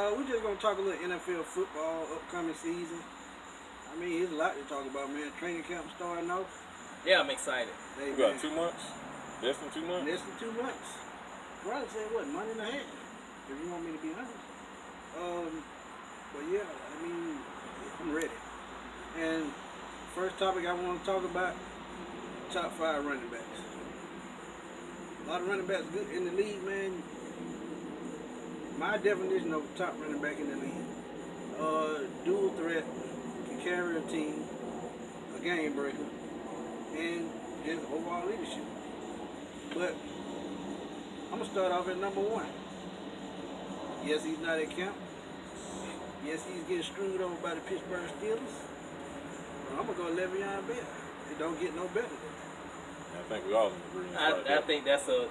We're just gonna talk a little NFL football upcoming season. I mean, there's a lot to talk about, man. Training camp starting off. Yeah, I'm excited. Hey, We got man, 2 months. Less than 2 months. less than 2 months. Brother said what, month and a half? If you want me to be honest. But yeah, I mean, I'm ready. And first topic I want to talk about: top 5 running backs. A lot of running backs good in the league, man. My definition of top running back in the league: dual threat, can carry a team, a game breaker, and just overall leadership. But I'm gonna start off at number 1. Yes, he's not at camp. Yes, he's getting screwed over by the Pittsburgh Steelers. But I'm gonna go Le'Veon Bell. It don't get no better. I think we all in agreement. I think that's a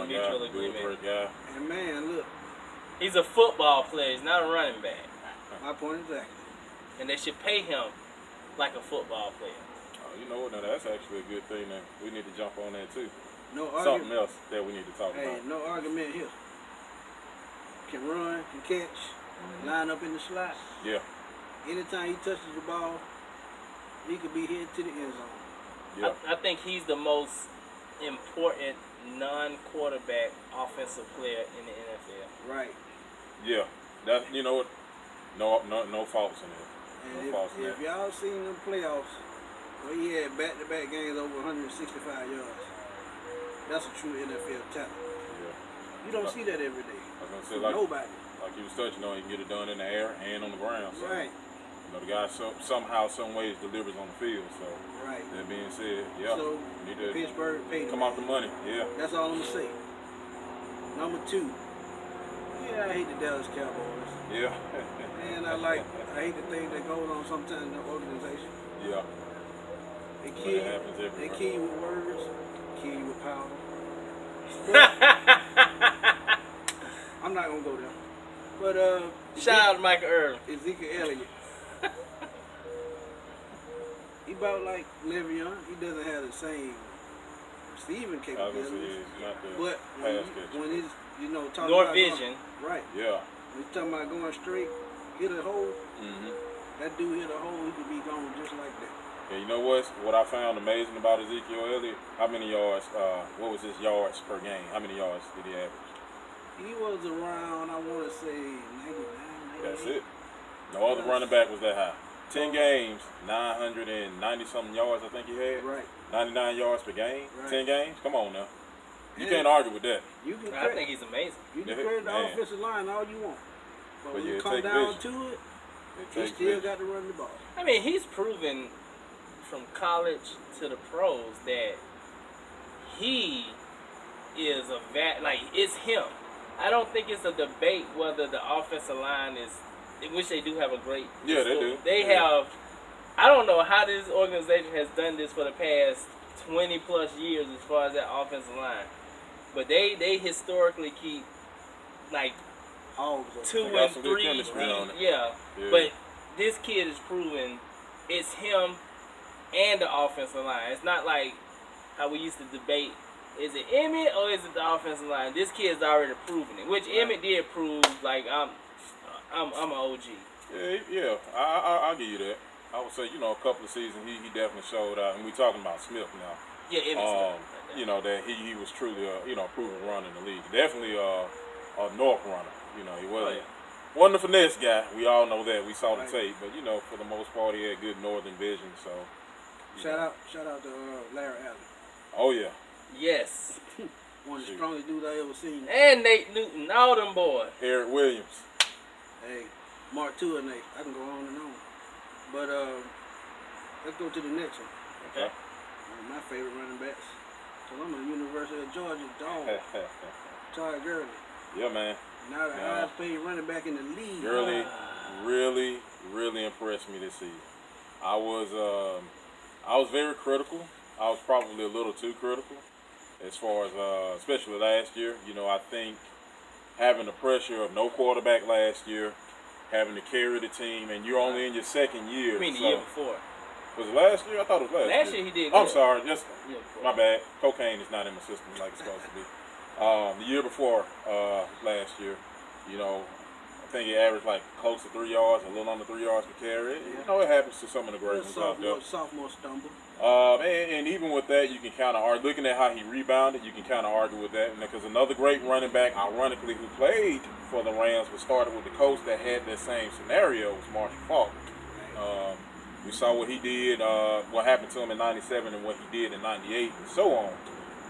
mutual agreement. Good guy. And man, look, He's a football player. He's not a running back, my point exactly. and they should pay him like a football player. Oh, you know what? Now that's actually a good thing. That we need to jump on that too. No Something argument. else that we need to talk Hey, about. no argument here. Can run, can catch, line up in the slot. Yeah. Anytime he touches the ball, he could be headed to the end zone. Yeah. I think he's the most important non-quarterback offensive player in the NFL. Right. Yeah. That you know what? No faults in it. And No faults in if that. y'all seen them playoffs where he had back-to-back games over 165 yards, that's a true NFL talent. Yeah. You don't see that every day. I was gonna say From like nobody. you was touching on, he can get it done in the air and on the ground. So, Right. You know, the guy somehow, some ways delivers on the field. So Right. that being said, yeah, So we need to Pittsburgh paid him. come off the money. Yeah. That's all I'm gonna say. Number 2. Yeah, I hate the Dallas Cowboys. Yeah. And I hate the thing that goes on sometimes in the organization. Yeah. They Well, kill it happens you. They everywhere. kill you with words, kill you with power. I'm not gonna go there. But Shout out to Michael Irvin. Ezekiel Elliott. He about like Le'Veon. He doesn't have the same receiving Obviously, capabilities. it's not the But pass catcher. when he's talking Nor about vision. right. Yeah. When he's talking about going straight, hit a hole. Mm-hmm. That dude hit a hole, he could be gone just like that. Yeah, you know what I found amazing about Ezekiel Elliott? How many yards, what was his yards per game? How many yards did he average? He was around, I want to say, 99, 98. That's it. No other running back was that high. 10 games, 990-something yards I think he had. Right. 99 yards per game. Right. 10 games? Come on now. You And can't argue with that. You can I credit, think he's amazing. you can Yeah, credit the man. offensive line all you want. But when yeah, you it come takes down vision. to it, It he takes still vision. got to run the ball. I mean, he's proven from college to the pros that he is it's him. I don't think it's a debate whether the offensive line is, which they do have a great. Yeah, they do. They Yeah. have. I don't know how this organization has done this for the past 20 plus years as far as that offensive line, but they historically keep like Hogs up. 2 They got and some good 3 chemistry deep. on it. Yeah. Yeah. But this kid is proven it's him and the offensive line. It's not like how we used to debate, is it Emmett or is it the offensive line? This kid's already proven it, which Emmett did prove. Like I'm an OG. Yeah. I'll give you that. I would say, a couple of seasons he definitely showed out, and we talking about Smith now. Yeah, Emmett's That he was truly a proven runner in the league. Definitely a north runner. He wasn't a finesse guy. We all know that. We saw the Right. tape, but for the most part he had good northern vision. So Shout out to Larry Allen. Oh yeah. Yes. One of the strongest dudes I ever seen. And Nate Newton, all them boys. Eric Williams. Hey, Mark Two and Nate. I can go on and on. But let's go to the next one. Okay. One of my favorite running backs. So I'm a University of Georgia dog. Todd Gurley. Yeah, man. Now the highest paid running back in the league. Gurley really impressed me this season. I was very critical. I was probably a little too critical as far as especially last year. I think having the pressure of no quarterback last year, having to carry the team, and you're only in your second year. I mean the year before. Was it last year? I thought it was last year. Last year he did I'm good. sorry, just Year before. my bad. Cocaine is not in my system like it's supposed to be. The year before last year, think he averaged like close to 3 yards, a little under 3 yards per carry. You know, it happens to some of the great ones out there. Sophomore stumble. And even with that, you can kind of argue, looking at how he rebounded, you can kind of argue with that. Because another great running back, ironically, who played for the Rams but started with the coach that had that same scenario was Marshall Faulk. We saw what he did, what happened to him in 97 and what he did in 98 and so on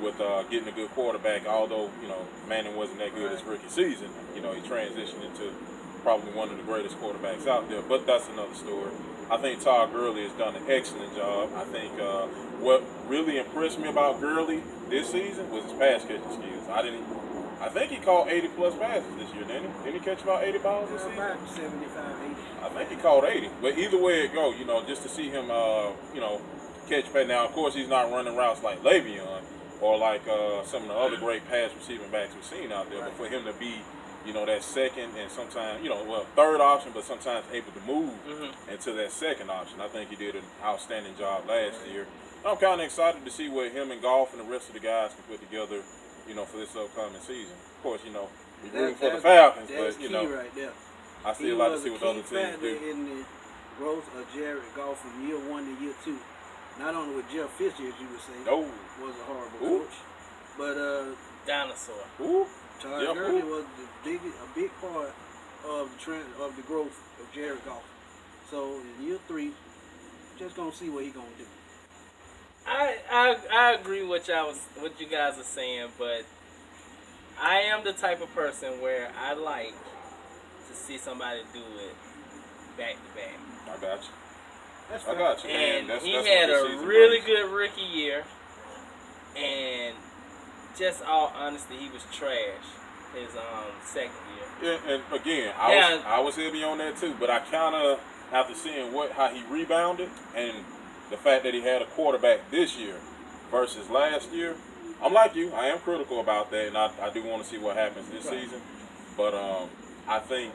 with getting a good quarterback. Although, you know, Manning wasn't that good his rookie season, you know, he transitioned into probably one of the greatest quarterbacks out there. But that's another story. I think Todd Gurley has done an excellent job. I think what really impressed me about Gurley this season was his pass catching skills. I think he caught 80+ passes this year, didn't he? Didn't he catch about 80 balls this season? About 75, 80. I think he caught 80. But either way it go, you know, just to see him, you know, catch pass. Now, of course, he's not running routes like Le'Veon or like some of the other great pass receiving backs we've seen out there. But for him to be, you know, that second and sometimes, you know, well, third option, but sometimes able to move into that second option, I think he did an outstanding job last year. I'm kind of excited to see what him and Golf and the rest of the guys can put together, you know, for this upcoming season. Of course, you know, we're rooting for the Falcons, but, you know, right there. I still like to see what the other teams do. In the growth of Jared Goff from year 1 to year 2. Not only with Jeff Fisher, as you would say, was a horrible coach, but dinosaur. Todd Gurley was a big part of the growth of Jared Goff. So in year 3, just gonna see what he gonna do. I agree with what you guys are saying, but I am the type of person where I like to see somebody do it back to back. I got you. I got you. And that's he what had this a season really brings. good rookie year, and just all honesty, he was trash his second year. Yeah, and again, I was heavy on that too, but I kind of, after seeing how he rebounded and the fact that he had a quarterback this year versus last year, I'm like you. I am critical about that, and I do want to see what happens this season. But I think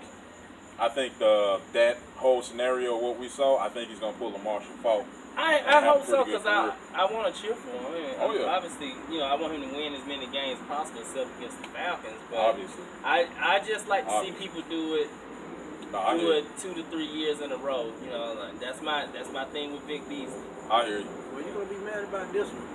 that whole scenario, what we saw, I think he's gonna pull a Marshall Faulk. I hope so, because I want to cheer for him. I mean, yeah. Obviously, you know, I want him to win as many games as possible, except against the Falcons. But Obviously. I just like to see people do it 2 to 3 years in a row. You know, like, that's my thing with Vic Beasley. I hear you. Well, you're gonna be mad about this one.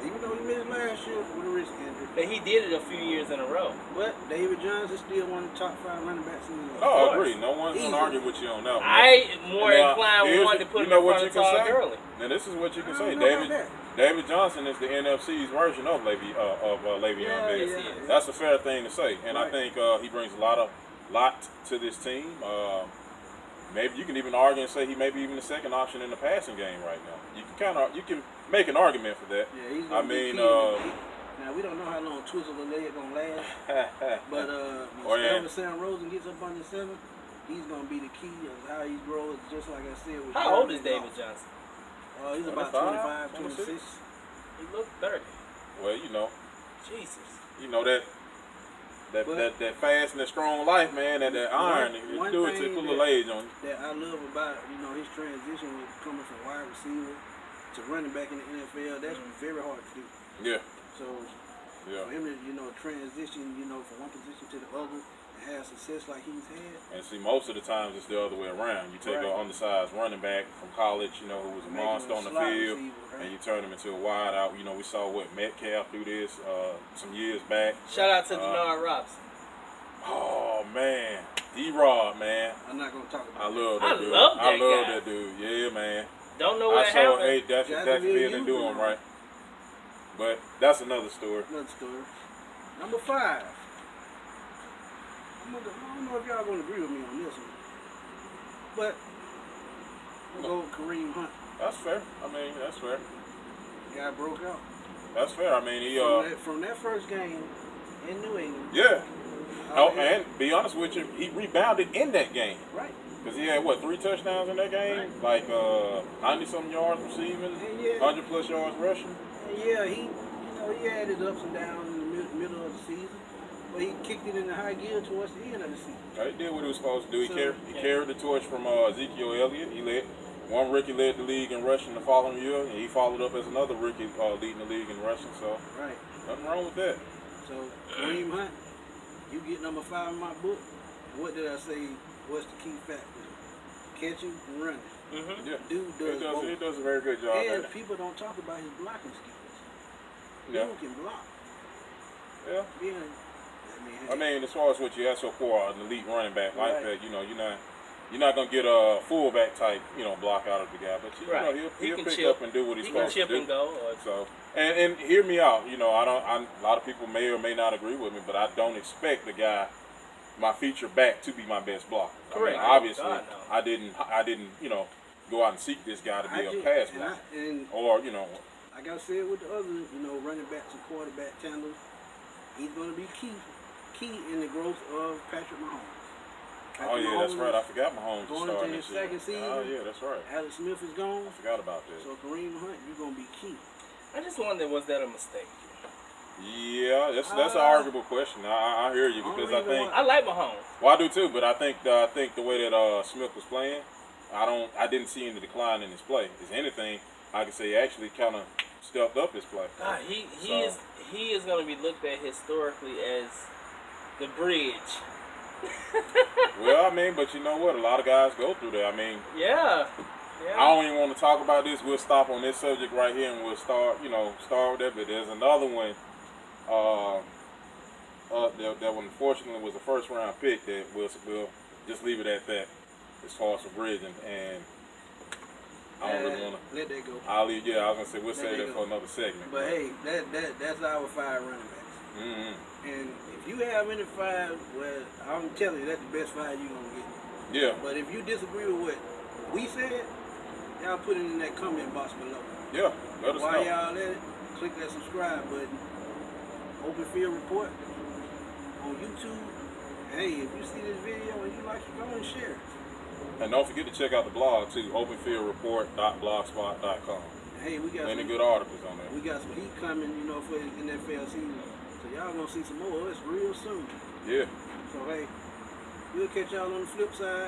Even though he missed last year with a wrist injury. But he did it a few years in a row. But David Johnson is still one of the top 5 running backs in the league. Oh, I agree. No one's going to argue with you on that one. I more inclined wanted to put him in front of Todd Gurley. Now, this is what you can say. David Johnson is the NFC's version of Le'Veon Bell. Yes, he is. That's a fair thing to say. And I think he brings a lot to this team. Maybe you can even argue and say he may be even the second option in the passing game right now. You can make an argument for that. Yeah, he's I gonna mean, now we don't know how long Twizzle the leg gonna last, but whenever Sam Rosen gets up under 7, he's gonna be the key of how he grows. Just like I said, with how old is David Johnson? He's about 25, 26. He looked 30. Well, you know, Jesus. You know that fast and that strong life, man, that iron, it do it to put a little age on you. That I love about, you know, his transition with coming from wide receiver to running back in the NFL, that's very hard to do. Yeah. So for him to, you know, transition, you know, from one position to the other and have success like he's had. And see, most of the times it's the other way around. You take an undersized running back from college, you know, who was a monster on the field, and you turn him into a wide out. You know, we saw Metcalf do this some years back. Shout out to Denard Robinson. Oh man, D-Rod, man. I'm not gonna talk about. I love that dude. Yeah, man. Don't know what happened. Hey, that's exactly what they do him right. But that's another story. Number 5. I don't know if y'all gonna agree with me on this one, but we'll go with Kareem Hunt. That's fair. I mean, that's fair. Guy broke out. That's fair. I mean, he from that first game in New England. Yeah. And be honest with you, he rebounded in that game. Right. Because he had, 3 touchdowns in that game? Right. Like 90-something yards receiving, 100+ yards rushing. And he had his ups and downs in the middle of the season. But he kicked it in the high gear towards the end of the season. He did what he was supposed to do. He carried the torch from Ezekiel Elliott. One rookie led the league in rushing the following year, and he followed up as another rookie leading the league in rushing. So nothing wrong with that. So Kareem Hunt, you get number 5 in my book. what did I say? What's the key factor? Catching and running. Mm-hmm. Yeah. Dude does both. He does a very good job And at it. people don't talk about his blocking skills. Yeah. Dude can block. Yeah. Yeah. I mean, as far as what you ask for an elite running back like Right. that, you're not gonna get a fullback type, block out of the guy, but Right. he'll He can pick chip. up and do what he's He can supposed chip to do. and go. Or, So, and hear me out. A lot of people may or may not agree with me, but I don't expect the guy, my feature back, to be my best blocker. Correct. I mean, obviously, God, no. I didn't, go out and seek this guy to be a pass blocker, and or like I said with the other, running backs and quarterback tandem, he's going to be key in the growth of Patrick Mahomes. oh yeah, that's right. I forgot Mahomes is going starting into his this year. second season. Oh yeah, that's right. Alex Smith is gone, I forgot about that. so Kareem Hunt, you're going to be key. I just wonder, was that a mistake? Yeah, that's an arguable question. I hear you because I think I like Mahomes. well I do too, but I think the way that Smith was playing, I didn't see any decline in his play. If anything, I could say he actually kind of stepped up his play. God, he is going to be looked at historically as the bridge. Well, I mean, but you know what? A lot of guys go through that. I mean, Yeah. I don't even want to talk about this. We'll stop on this subject right here, and we'll start with that. But there's another one. That one unfortunately was a first round pick that we'll just leave it at that as far as for bridging, and I don't really want to let that go. I was gonna say we'll save that that go. for another segment. But hey, that's our 5 running backs. Mm-hmm. And if you have any 5, well, I'm telling you that's the best 5 you're gonna get. Yeah. But if you disagree with what we said, y'all put it in that comment box below. Yeah. Let us While know. y'all at it, click that subscribe button. Open Field Report on YouTube. Hey, if you see this video and you like it, go and share it. And don't forget to check out the blog too, openfieldreport.blogspot.com. Hey, we got Many some, good articles on there. we got some heat coming, for the NFL season. So y'all gonna see some more of us real soon. Yeah. So hey, we'll catch y'all on the flip side.